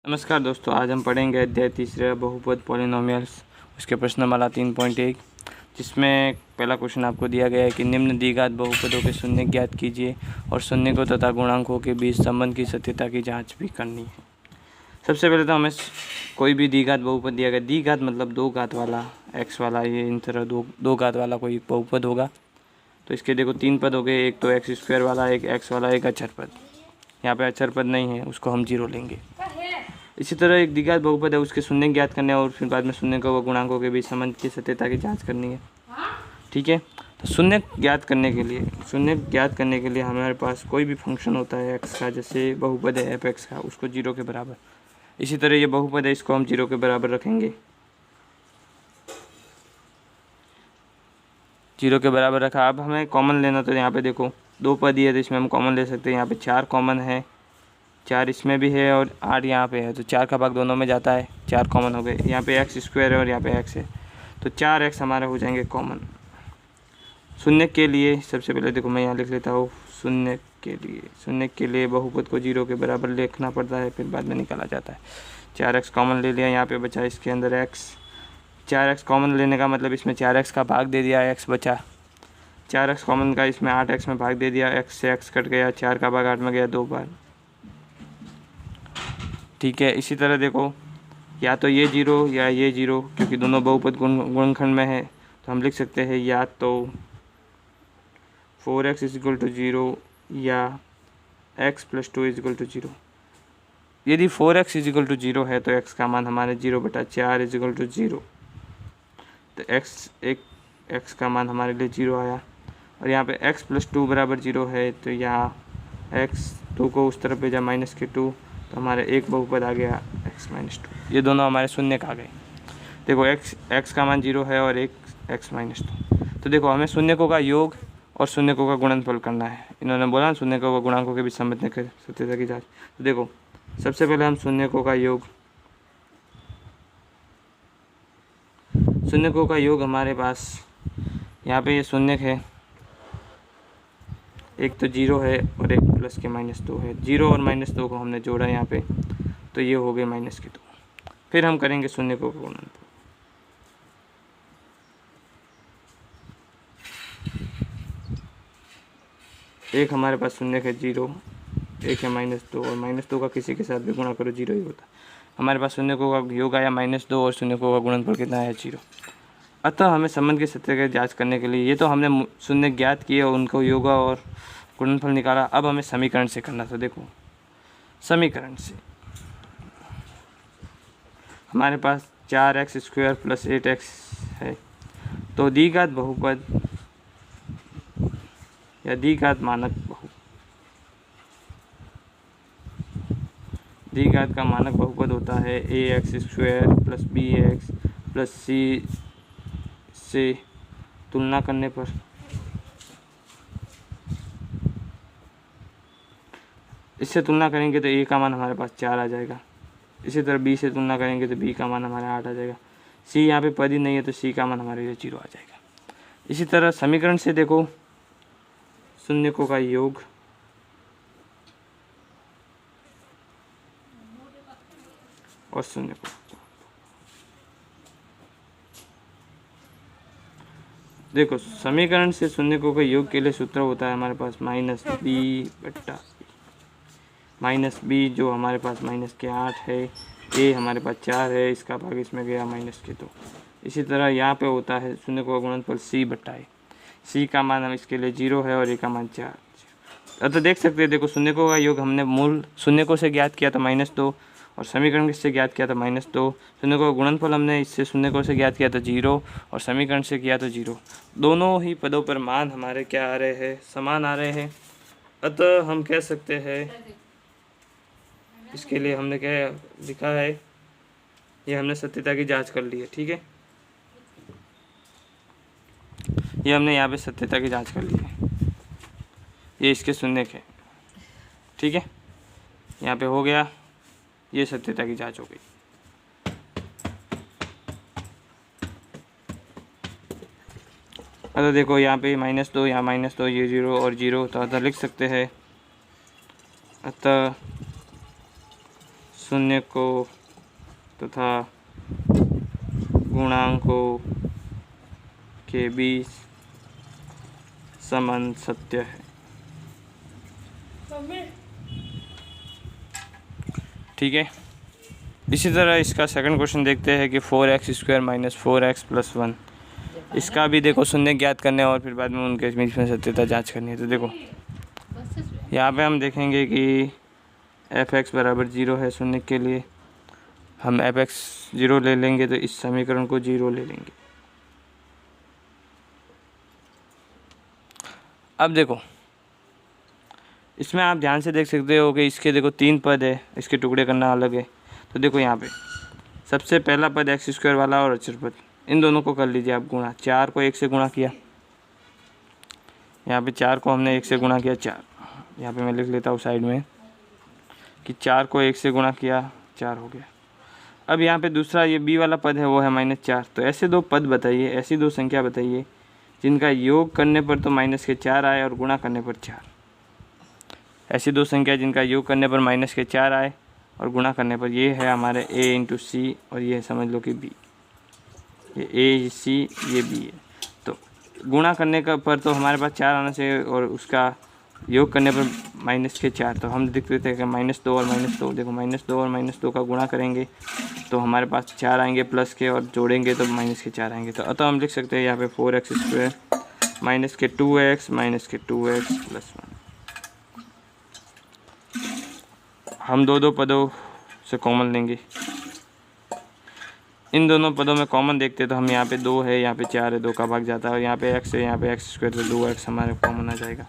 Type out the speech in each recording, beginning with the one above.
नमस्कार दोस्तों, आज हम पढ़ेंगे अध्याय तीसरा बहुपद पॉलिनोमियल्स, उसके प्रश्नमाला 3.1, जिसमें पहला क्वेश्चन आपको दिया गया है कि निम्न द्विघात बहुपदों के शून्य ज्ञात कीजिए और शून्य तथा गुणांकों के बीच संबंध की सत्यता की जांच भी करनी है। सबसे पहले तो हमें कोई भी द्विघात बहुपद दिया गया, द्विघात मतलब दो घात वाला, एक्स वाला, ये इन तरह दो घात वाला कोई बहुपद होगा। तो इसके देखो तीन पद हो गए, एक तो एक्स स्क्वायर वाला, एक एक्स वाला, एक अचर पद। यहाँ पे अचर पद नहीं है, उसको हम जीरो लेंगे। इसी तरह एक द्विघात बहुपद है, उसके शून्य ज्ञात करने और फिर बाद में शून्य व गुणांकों के बीच संबंध की सत्यता की जांच करनी है। ठीक है, तो शून्य ज्ञात करने के लिए हमारे पास कोई भी फंक्शन होता है एक्स का, जैसे बहुपद है एफ एक्स का, उसको जीरो के बराबर। इसी तरह ये बहुपद है, इसको हम जीरो के बराबर रखेंगे। जीरो के बराबर रखा। अब हमें कॉमन लेना, तो यहाँ पे देखो दो पद ही है, तो इसमें हम कॉमन ले सकते हैं। यहाँ पे 4 कॉमन है, 4 इसमें भी है और 8 यहाँ पे है, तो 4 का भाग दोनों में जाता है, 4 कॉमन हो गए। यहाँ पे एक्स स्क्वायर है और यहाँ पे एक्स है, तो 4x हमारे हो जाएंगे कॉमन। शून्य के लिए सबसे पहले देखो मैं यहाँ लिख लेता हूँ, शून्य के लिए बहुपद को जीरो के बराबर लिखना पड़ता है, फिर बाद में निकाला जाता है। 4x कॉमन ले लिया, यहाँ पे बचा इसके अंदर x। 4x कॉमन लेने का मतलब इसमें 4x का भाग दे दिया, x बचा। 4x कॉमन का इसमें 8x में भाग दे दिया, x से x कट गया, 4 का भाग 8 में गया 2 बार। ठीक है, इसी तरह देखो या तो ये जीरो या ये जीरो, क्योंकि दोनों बहुपद गुणनखंड में है, तो हम लिख सकते हैं या तो 4x = 0 या x + 2 = 0। यदि 4x = 0 है तो x का मान हमारे 0/4 = 0, तो x का मान हमारे लिए 0 आया। और यहाँ पे x + 2 = 0 है, तो यहाँ x 2 को उस तरफ भेजा -2, तो हमारे एक बहुपद आ गया x - 2। ये दोनों हमारे शून्य का आ गए। देखो x का मान 0 है और एक x - 2। तो देखो हमें शून्यकों का योग और शून्यकों का गुणनफल करना है। इन्होंने बोला शून्यकों व गुणांकों के बीच संबंध की सत्यता की जांच। तो देखो सबसे पहले हम शून्यकों का योग हमारे पास यहाँ पे ये शून्यक है, एक तो 0 है और एक प्लस के -2 है। 0 और -2 को हमने जोड़ा यहाँ पे, तो ये हो गए -2। फिर हम करेंगे शून्यकों का गुणनफल। एक हमारे पास शून्यक है 0, एक है -2, और -2 का किसी के साथ भी गुणा करो 0 ही होता है। हमारे पास शून्यकों का योग आया -2 और शून्यकों का गुणनफल कितना है 0। अतः हमें संबंध की सत्यता की जांच करने के लिए, ये तो हमने शून्य ज्ञात किए और उनको योग और गुणनफल निकाला। अब हमें समीकरण से करना था। देखो समीकरण से हमारे पास 4x² + 8x है, तो द्विघात बहुपद या द्विघात मानक द्विघात का मानक बहुपद होता है ax² + bx + c से तुलना करने पर इससे तुलना करेंगे तो a का मान हमारे पास 4 आ जाएगा। इसी तरह b से तुलना करेंगे तो b का मान हमारे 8 आ जाएगा। c यहाँ पे पद ही नहीं है, तो c का मान हमारे लिए 0 आ जाएगा। इसी तरह समीकरण से देखो शून्यकों का योग और शून्यकों, देखो समीकरण से शून्यकों के योग के लिए सूत्र होता है हमारे पास -b, जो हमारे पास -8 है, a हमारे पास 4 है, इसका भाग इसमें गया -2। इसी तरह यहाँ पे होता है शून्यकों का गुणनफल c/a। c का मान हम इसके लिए 0 है और a का मान 4। तो देख सकते हैं, देखो शून्यकों का योग हमने मूल शून्यकों से ज्ञात किया था -2, और समीकरण किससे ज्ञात किया था -2। शून्यकों का गुणनफल हमने इससे शून्यकों से ज्ञात किया था 0, और समीकरण से किया था 0। दोनों ही पदों पर मान हमारे क्या आ रहे हैं, समान आ रहे हैं। अतः हम कह सकते हैं, इसके लिए हमने क्या लिखा है, ये हमने सत्यता की जांच कर ली है। ठीक है, ये हमने यहाँ पे सत्यता की जांच कर ली है, ये इसके शून्यक है। ठीक है, यहाँ पे हो गया, ये सत्यता की जांच हो गई। अतः देखो यहाँ पे -2, यहाँ -2, ये 0 और 0, तो अतः लिख सकते हैं, अतः शून्य को तथा गुणांकों के बीच संबंध सत्य है। ठीक है, इसी तरह इसका सेकंड क्वेश्चन देखते हैं कि 4x² माइनस 4x प्लस 1, इसका भी देखो शून्य ज्ञात करने और फिर बाद में उनके बीच में सत्यता जांच करनी है। तो देखो यहाँ पे हम देखेंगे कि f(x) बराबर 0 है शून्य के लिए, हम f(x) 0 ले लेंगे तो इस समीकरण को 0 ले लेंगे। अब देखो इसमें आप ध्यान से देख सकते हो कि इसके देखो 3 पद है, इसके टुकड़े करना अलग है। तो देखो यहाँ पे सबसे पहला पद x² वाला और अचर पद, इन दोनों को कर लीजिए आप गुणा। 4 को 1 से गुणा किया, यहाँ पे 4 को हमने 1 से गुणा किया 4, यहाँ पे मैं लिख लेता हूँ साइड में कि 4 को 1 से गुणा किया 4 हो गया। अब यहाँ पे दूसरा ये b वाला पद है वो है -4। तो ऐसे दो पद बताइए, ऐसी दो संख्या बताइए जिनका योग करने पर तो -4 आए और गुणा करने पर 4। ऐसी दो संख्या जिनका योग करने पर -4 आए और गुणा करने पर, ये है हमारे a × c और ये समझ लो कि b, ये a c ये b है। तो गुणा करने का पर तो हमारे पास 4 आना चाहिए और उसका योग करने पर -4। तो हम लिख देते हैं कि -2 और -2। देखो -2 और -2 का गुणा करेंगे तो हमारे पास 4 आएंगे प्लस के, और जोड़ेंगे तो -4 आएंगे। तो अतः हम लिख सकते हैं यहाँ पे 4x² -2x -2x प्लस 1। हम दो पदों से कॉमन लेंगे, इन दोनों पदों में कॉमन देखते हैं तो हम यहाँ पे 2 है, यहाँ पे 4 है, 2 का भाग जाता है, और यहाँ पे x है, यहाँ पे x² तो 2x हमारे कॉमन आ जाएगा।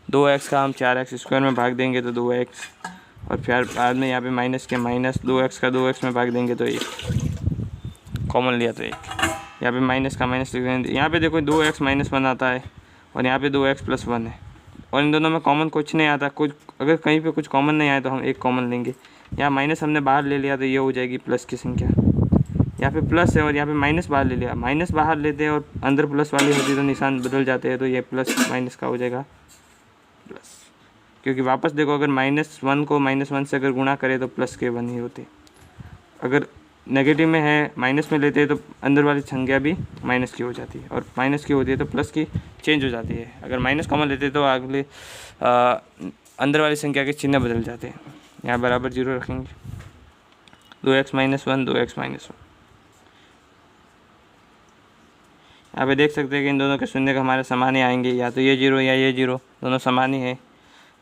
2x का हम 4x² में भाग देंगे तो 2x, और फिर बाद में यहाँ पे माइनस के माइनस, 2x का 2x में भाग देंगे तो 1, कॉमन लिया तो 1, यहाँ पे माइनस का माइनस लिख देंगे। यहाँ पे देखो 2x -1 आता है और यहाँ पे 2x + 1 है, और इन दोनों में कॉमन कुछ नहीं आता। कुछ अगर कहीं पे कुछ कॉमन नहीं आए तो हम एक कॉमन लेंगे। यहाँ माइनस हमने बाहर ले लिया तो ये हो जाएगी प्लस की संख्या, यहाँ पे प्लस है और यहाँ पे माइनस बाहर ले लिया। माइनस बाहर लेते हैं और अंदर प्लस वाली होती है तो निशान बदल जाते हैं, तो ये प्लस माइनस का हो जाएगा प्लस, क्योंकि वापस देखो अगर -1 को -1 से अगर गुणा करें तो प्लस के 1 ही होते। अगर नेगेटिव में है माइनस में लेते हैं तो अंदर वाली संख्या भी माइनस की हो जाती है, और माइनस की होती है तो प्लस की चेंज हो जाती है। अगर माइनस कॉमन लेते हैं तो अगले अंदर वाली संख्या के चिन्ह बदल जाते हैं। यहाँ बराबर 0 रखेंगे, 2x -1 2x -1। यहाँ पे देख सकते हैं कि इन दोनों के शून्य का हमारे समान ही आएंगे, या तो ये 0 या ये 0, दोनों समान ही है।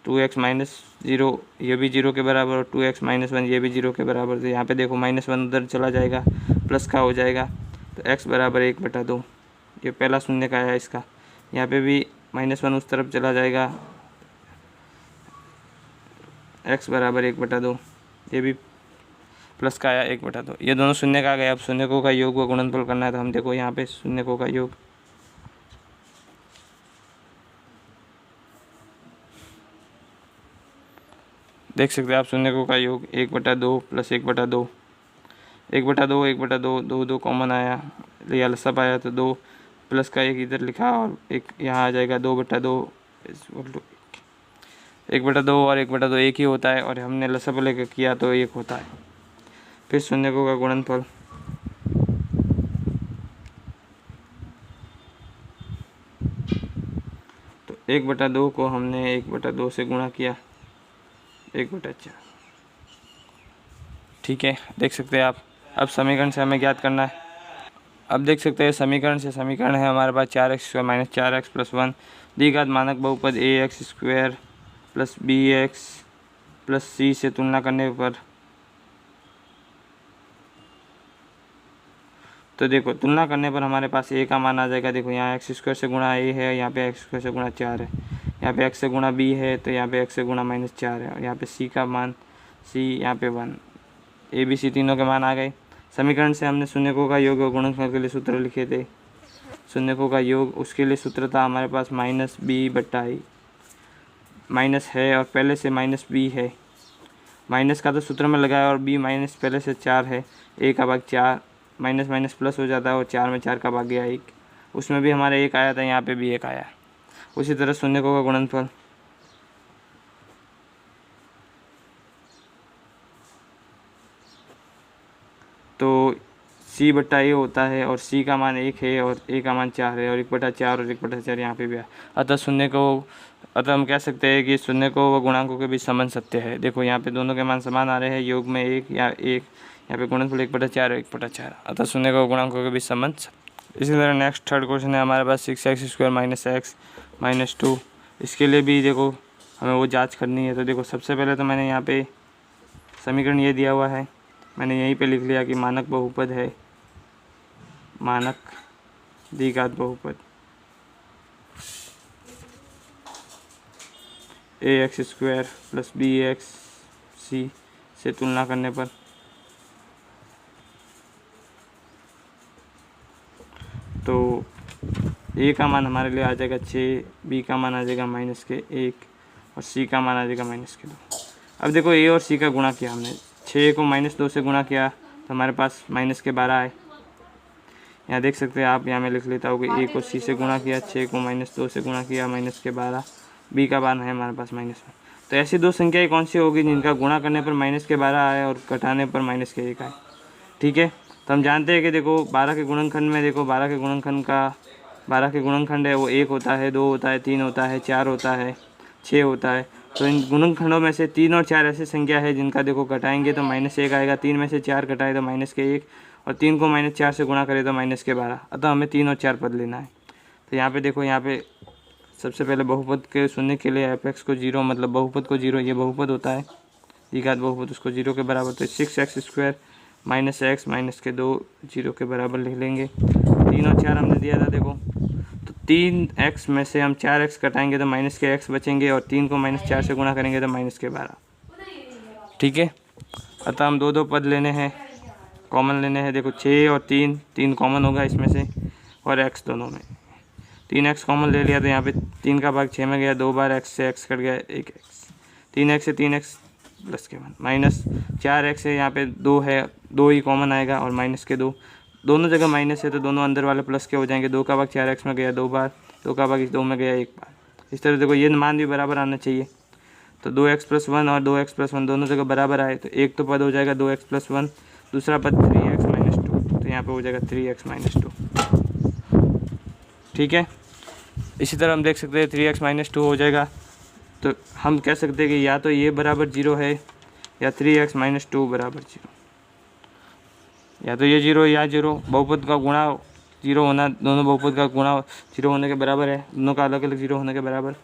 2x -0 ये भी 0 के बराबर, और 2x -1 ये भी 0 के बराबर। तो यहाँ पे देखो -1 उधर चला जाएगा, प्लस का हो जाएगा, तो x बराबर 1/2, ये पहला शून्य का है इसका। यहाँ पे भी -1 उस तरफ चला जाएगा, x बराबर 1/2, ये भी प्लस का आया 1/2, ये दोनों शून्य का आ गया। अब शून्यकों का योग व गुणनफल करना है, तो हम देखो यहाँ पे शून्यकों का योग, देख सकते हैं आप शून्यकों का योग 1/2 + 1/2, 1/2 1/2, 2 कॉमन आया, लिया लसब आया तो 2 प्लस का 1 इधर लिखा और 1 यहाँ आ जाएगा, 2/2 1/2 और 1/2 एक ही होता है, और हमने लसब लेकर किया तो 1 होता है। फिर शून्यकों का गुणनफल, तो 1/2 को हमने 1/2 से गुणा किया 1/4। ठीक है, देख सकते हैं आप। अब समीकरण से हमें ज्ञात करना है। अब देख सकते हैं समीकरण है हमारे पास 4x² - 4x + 1 द्विघात मानक बहुपद ax² + bx + c से तुलना करने पर, तो देखो तुलना करने पर हमारे पास a का मान आ जाएगा। देखो यहाँ x² से गुणा a है, यहाँ पे x² से गुणा 4 है, यहाँ पे x से गुणा b है, तो यहाँ पे x से गुणा -4 है, और यहाँ पे c का मान c यहाँ पे 1, a b c तीनों के मान आ गए। समीकरण से हमने शून्यकों का योग और गुणनफल के लिए सूत्र लिखे थे। शून्यकों का योग, उसके लिए सूत्र था हमारे पास -b/a, माइनस है और पहले से -b है, माइनस का तो सूत्र में लगाया, और b माइनस पहले से 4 है, a का भाग 4, माइनस माइनस प्लस हो जाता है, और 4 में 4 का भाग गया 1, उसमें भी हमारा 1 आया था, यहाँ पे भी 1 आया। उसी तरह शून्यकों का गुणनफल, तो c बट्टा a होता है और c का मान 1 है और a का मान 4 है और 1/4 और 1/4 यहाँ पे भी है। अतः हम कह सकते हैं कि शून्य को व गुणांकों के बीच संबंध सत्य है। देखो यहाँ पे दोनों के मान समान आ रहे हैं, योग में 1 या 1, यहाँ पे गुणनफल 1/4 और 1/4, अतः शून्य को गुणांकों के बीच संबंध सत्य। इसी तरह नेक्स्ट थर्ड क्वेश्चन है हमारे पास 6x² - x - 2। इसके लिए भी देखो हमें वो जांच करनी है। तो देखो सबसे पहले तो मैंने यहाँ पे समीकरण ये दिया हुआ है, मैंने यहीं पे लिख लिया कि मानक बहुपद है, मानक द्विघात बहुपद ax² + bxc से तुलना करने पर तो a का मान हमारे लिए आ जाएगा 6, b का मान आ जाएगा -1 और c का मान आ जाएगा -2। अब देखो a और c का गुणा किया हमने, 6 को -2 से गुणा किया तो हमारे पास -12 आए। यहाँ देख सकते हैं आप, यहाँ मैं लिख लेता हूँ कि a को c से गुणा किया, 6 को -2 से गुणा किया, -12, b का मान है हमारे पास -1। तो ऐसी दो संख्याएं कौन सी होगी जिनका गुणा करने पर -12 आए और घटाने पर -1 आए। ठीक है, तो हम जानते हैं कि देखो 12 के गुणनखंड में, देखो 12 के गुणनखंड है वो 1 होता है, 2 होता है, 3 होता है, 4 होता है, 6 होता है। तो इन गुणनखंडों में से 3 और 4 ऐसी संख्या है जिनका देखो घटाएंगे तो -1 आएगा, 3 में से 4 घटाए तो -1 और 3 को -4 से गुणा करें तो -12। अतः हमें 3 और 4 पद लेना है। तो यहाँ पे देखो, यहाँ पे सबसे पहले बहुपद के शून्य के लिए f(x) को 0, मतलब बहुपद को 0, ये बहुपद होता है द्विघात बहुपद, उसको 0 के बराबर, तो 6x² - x - 2 0 के बराबर लिख लेंगे। 3 और 4 हमने दिया था देखो, तो 3x में से हम 4x घटाएंगे तो -x बचेंगे और 3 को -4 से गुणा करेंगे तो -12। ठीक है, अतः हम दो पद लेने हैं, कॉमन लेने हैं। देखो 6 और 3 कॉमन होगा इसमें से, और x दोनों में 3x कॉमन ले लिया तो यहाँ पे 3 का भाग 6 में गया, 2 बार x से x कट गया, 1x, 3x से 3x प्लस के वन, -4x है, यहाँ पे 2 है, 2 ही कॉमन आएगा और -2, दोनों जगह माइनस है तो दोनों अंदर वाले प्लस के हो जाएंगे। 2 का भाग 4x में गया 2 बार, 2 का भाग 2 में गया 1 बार। इस तरह देखो ये मान भी बराबर आना चाहिए, तो 2x + 1 और 2x + 1 दोनों जगह बराबर आए तो एक तो पद हो जाएगा 2x + 1, दूसरा पद 3x - 2, तो यहाँ पे हो जाएगा 3x - 2। ठीक है, इसी तरह हम देख सकते हैं 3x - 2 हो जाएगा, तो हम कह सकते हैं कि या तो ये बराबर 0 है या 3x - 2 बराबर 0, या तो ये 0 या 0। बहुपद का गुणा 0 होना, दोनों बहुपद का गुणा 0 होने के बराबर है, दोनों का अलग अलग 0 होने के बराबर।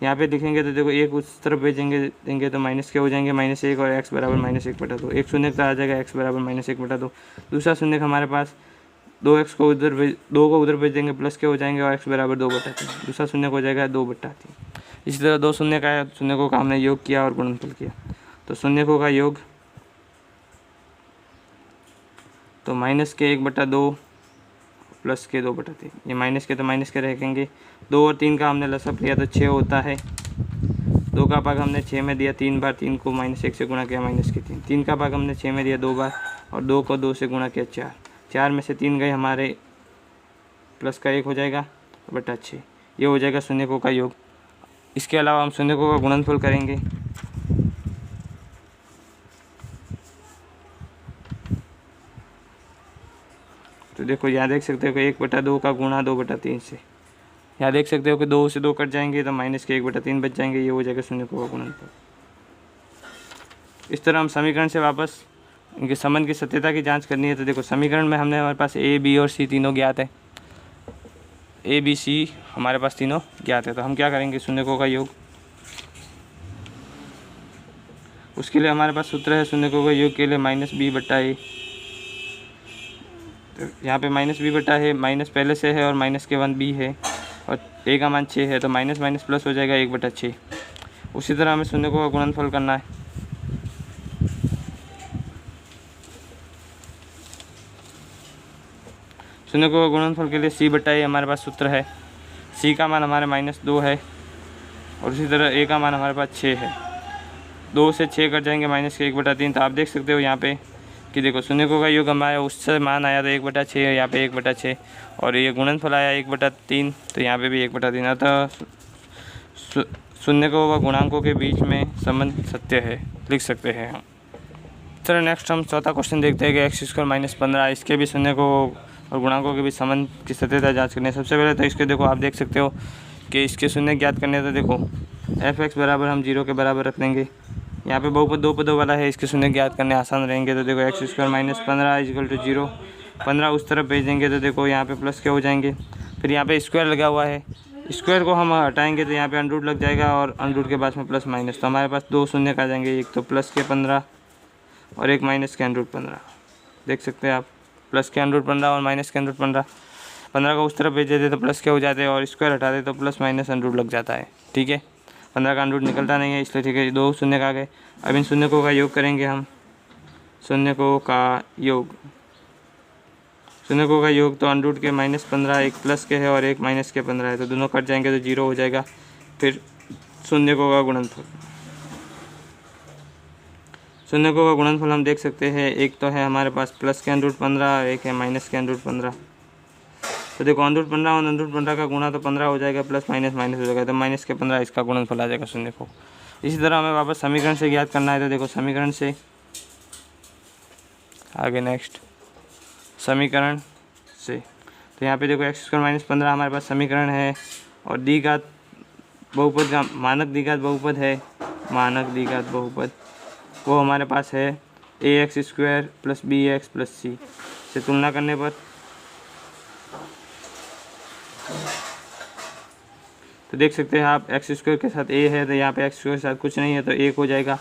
यहाँ पे लिखेंगे तो देखो एक उस तरफ देंगे तो माइनस के हो जाएंगे, -1 और x बराबर -1/2, एक शून्य का आ जाएगा x बराबर -1/2। दूसरा शून्य हमारे पास 2x को उधर भेज देंगे, प्लस के हो जाएंगे और x बराबर 2/3, दूसरा शून्य हो जाएगा 2/3। इसी तरह दो शून्य का हमने योग किया और गुणनफल किया, तो शून्यकों का योग तो -1/2 प्लस के 2/3, ये माइनस के तो माइनस के रहेंगे। 2 और 3 का हमने लसअप लिया तो 6 होता है, 2 का भाग हमने 6 में दिया 3 बार, 3 को -1 से गुणा किया -3, 3 का भाग हमने 6 में दिया 2 बार और 2 को 2 से गुणा किया 4, 4 में से 3 गए हमारे, प्लस का 1 हो जाएगा बटा 6, ये हो जाएगा शून्यकों का योग। इसके अलावा हम शून्यकों का गुणनफल करेंगे, तो देखो यहाँ देख सकते हो कि 1/2 का गुणा 2/3 से, यहाँ देख सकते हो कि 2 से 2 कट जाएंगे तो -1/3 बच जाएंगे, ये हो जाएगा शून्यकों का गुणनफल। इस तरह हम समीकरण से वापस इनके संबंध की सत्यता की जांच करनी है। तो देखो समीकरण में हमने, हमारे पास a, b और c तीनों ज्ञात है, a, b, c हमारे पास तीनों ज्ञात है, तो हम क्या करेंगे, शून्यकों का योग। उसके लिए हमारे पास सूत्र है शून्यकों का योग के लिए -b/a, तो यहाँ पे -b/a है, माइनस पहले से है और -1 b है और a का मान 6 है, तो माइनस माइनस प्लस हो जाएगा 1/6। उसी तरह हमें शून्यकों का गुणनफल करना है, शून्यकों का गुणनफल के लिए c/a हमारे पास सूत्र है, c का मान हमारे -2 है और उसी तरह a का मान हमारे पास 6 है, 2 से 6 कट जाएंगे -1/3। तो आप देख सकते हो यहाँ पे कि देखो शून्यकों का योग हमारा उससे मान आया तो 1/6 है, यहाँ पे 1/6 और ये गुणनफल आया 1/3, तो यहाँ पे भी 1/3। अतः शून्यकों व गुणांकों के बीच में संबंध सत्य है, लिख सकते हैं हम। तरह नेक्स्ट हम चौथा क्वेश्चन देखते हैं कि एक्स स्क्वायर माइनस 15 इसके भी शून्य को और गुणांकों के भी संबंध की सत्यता जांच करनी है। सबसे पहले तो इसके देखो आप देख सकते हो कि इसके शून्य ज्ञात करने तो देखो एफ एक्स बराबर हम 0 के बराबर रख लेंगे। यहाँ पे बहुपद दो पदों वाला है, इसके शून्य ज्ञात करने आसान रहेंगे। तो देखो x square minus 15 equal to 0, 15 उस तरफ भेज देंगे तो देखो यहाँ पे प्लस के हो जाएंगे। फिर यहाँ पे स्क्वायर लगा हुआ है, स्क्वायर को हम हटाएंगे तो यहाँ पे अंडर रूट लग जाएगा और अंडर रूट के बाद में प्लस माइनस, तो हमारे पास दो शून्य आ जाएंगे, एक तो प्लस के 15 और एक माइनस के अंडर रूट 15। देख सकते हैं आप, प्लस के अंडर रूट 15 और माइनस के अंडर रूट 15। 15 को उस तरफ भेज देते तो प्लस के हो जाते और स्क्वायर हटाते तो प्लस माइनस अंडर रूट लग जाता है। ठीक है, 15 का अंडर रूट निकलता नहीं है इसलिए ठीक है, दो शून्य का आ गए। अब इन शून्यकों का योग करेंगे हम, शून्यकों का योग, शून्यकों का योग तो अंडर रूट के -15 एक प्लस के है और एक माइनस के 15 है, तो दोनों कट जाएंगे तो 0 हो जाएगा। फिर शून्यकों का गुणनफल, शून्यकों का गुणनफल हम देख सकते हैं, एक तो है हमारे पास प्लस के अंडर रूट 15, एक है माइनस के अंडर रूट 15। तो देखो अंडर रूट 15 और अंडर रूट 15 का गुणा तो 15 हो जाएगा, प्लस माइनस माइनस हो जाएगा, तो माइनस के 15 इसका गुणनफल आ जाएगा शून्य को। इसी तरह हमें वापस समीकरण से ज्ञात करना है, तो देखो समीकरण से आगे नेक्स्ट समीकरण से, तो यहाँ पे देखो एक्स स्क्वायर माइनस 15 हमारे पास समीकरण है और द्विघात बहुपद का मानक द्विघात बहुपद है, मानक द्विघात बहुपद वो हमारे पास है a x square plus b x plus c से तुलना करने पर, तो देख सकते हैं आप एक्स स्क्वायर के साथ ए है तो यहाँ पे एक्स स्क्वायर के साथ कुछ नहीं है तो 1 हो जाएगा,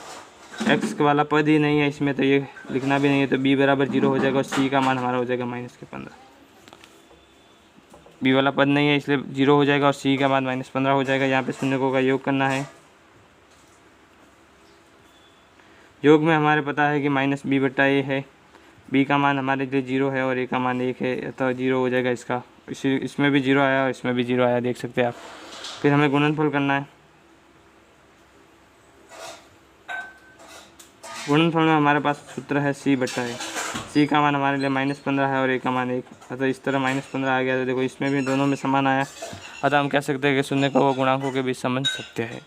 एक्स वाला पद ही नहीं है इसमें तो ये लिखना भी नहीं है, तो बी बराबर 0 हो जाएगा और सी का मान हमारा हो जाएगा माइनस के 15। बी वाला पद नहीं है इसलिए 0 हो जाएगा और सी का मान -15 हो जाएगा। यहाँ पे शून्यकों का योग करना है, योग में हमारे पता है कि माइनस बी बट्टा ए है, बी का मान हमारे लिए 0 है और ए का मान 1 है, तो 0 हो जाएगा इसका, इसमें भी 0 आया और इसमें भी 0 आया, देख सकते हैं आप। फिर हमें गुणनफल करना है, गुणनफल में हमारे पास सूत्र है सी बट्टा है, सी का मान हमारे लिए -15 है और ए का मान 1, अतः इस तरह -15 आ गया, तो देखो इसमें भी दोनों में समान आया, अतः हम कह सकते हैं कि शून्य का वो गुणांकों के बीच संबंध सत्य है।